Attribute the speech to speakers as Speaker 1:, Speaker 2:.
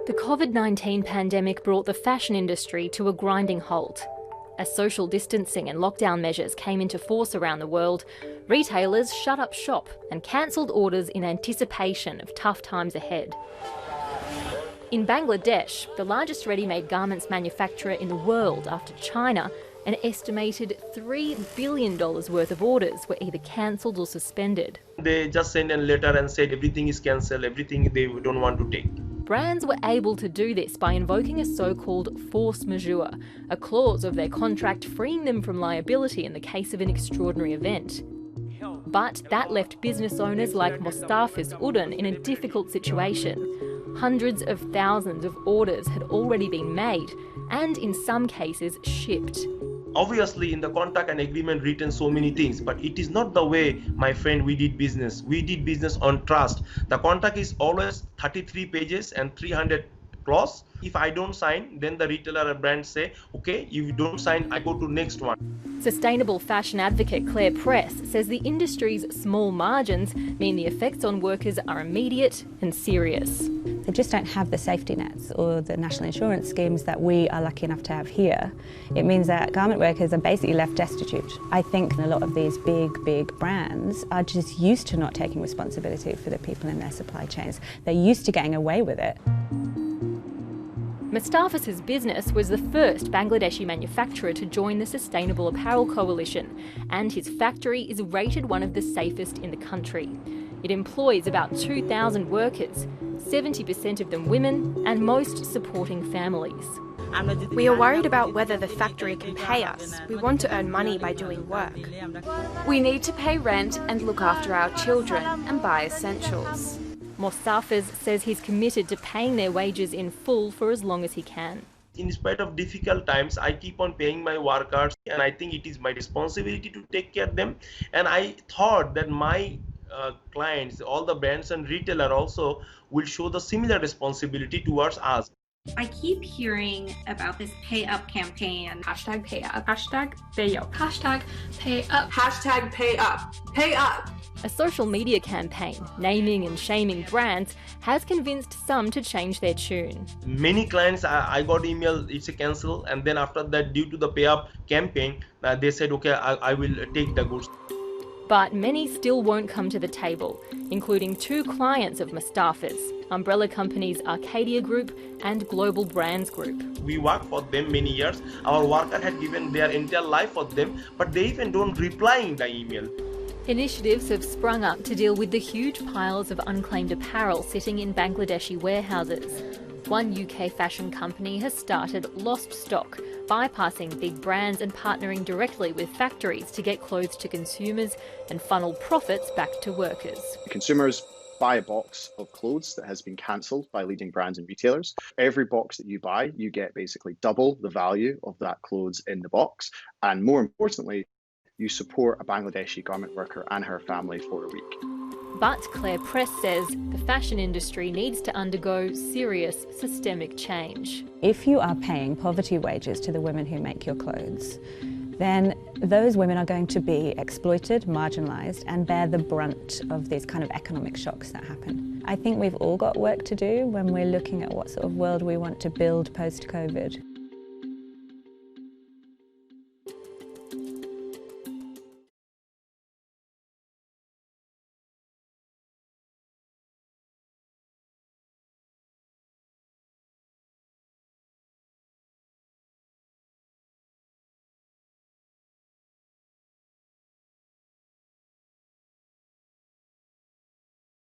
Speaker 1: The COVID-19 pandemic brought the fashion industry to a grinding halt. As social distancing and lockdown measures came into force around the world, retailers shut up shop and cancelled orders in anticipation of tough times ahead. In Bangladesh, the largest ready-made garments manufacturer in the world after China, an estimated $3 billion worth of orders were either cancelled or suspended.
Speaker 2: They just sent a letter and said everything is cancelled, everything they don't want to take.
Speaker 1: Brands were able to do this by invoking a so-called force majeure, a clause of their contract freeing them from liability in the case of an extraordinary event. But that left business owners like Mustafiz Udun in a difficult situation. Hundreds of thousands of orders had already been made and, in some cases, shipped.
Speaker 2: Obviously, in the contract and agreement written so many things, but it is not the way, my friend, we did business. We did business on trust. The contract is always 33 pages and 300 clause. If I don't sign, then the retailer or brand say, okay, if you don't sign, I go to next one.
Speaker 1: Sustainable fashion advocate Claire Press says the industry's small margins mean the effects on workers are immediate and serious.
Speaker 3: They just don't have the safety nets or the national insurance schemes that we are lucky enough to have here. It means that garment workers are basically left destitute. I think a lot of these big brands are just used to not taking responsibility for the people in their supply chains. They're used to getting away with it.
Speaker 1: Mustafiz's business was the first Bangladeshi manufacturer to join the Sustainable Apparel Coalition, and his factory is rated one of the safest in the country. It employs about 2,000 workers, 70% of them women, and most supporting families.
Speaker 4: We are worried about whether the factory can pay us. We want to earn money by doing work.
Speaker 5: We need to pay rent and look after our children and buy essentials.
Speaker 1: Mustafiz says he's committed to paying their wages in full for as long as he can.
Speaker 2: In spite of difficult times, I keep on paying my workers, and I think it is my responsibility to take care of them. And I thought that my clients, all the brands and retailer also will show the similar responsibility towards us.
Speaker 6: I keep hearing about this pay up campaign.
Speaker 7: Hashtag pay up. Hashtag pay up. Hashtag pay up.
Speaker 5: Hashtag pay up. Pay up.
Speaker 1: A social media campaign, naming and shaming brands, has convinced some to change their tune.
Speaker 2: Many clients, I got email, it's a cancel, and then after that, due to the pay up campaign, they said, okay, I will take the goods.
Speaker 1: But many still won't come to the table, including two clients of Mustafiz, umbrella companies Arcadia Group and Global Brands Group.
Speaker 2: We worked for them many years. Our worker had given their entire life for them, but they even don't reply in the email.
Speaker 1: Initiatives have sprung up to deal with the huge piles of unclaimed apparel sitting in Bangladeshi warehouses. One UK fashion company has started Lost Stock, bypassing big brands and partnering directly with factories to get clothes to consumers and funnel profits back to workers.
Speaker 8: Consumers buy a box of clothes that has been cancelled by leading brands and retailers. Every box that you buy, you get basically double the value of that clothes in the box. And more importantly, you support a Bangladeshi garment worker and her family for a week.
Speaker 1: But Claire Press says the fashion industry needs to undergo serious systemic change.
Speaker 3: If you are paying poverty wages to the women who make your clothes, then those women are going to be exploited, marginalised, and bear the brunt of these kind of economic shocks that happen. I think we've all got work to do when we're looking at what sort of world we want to build post-COVID.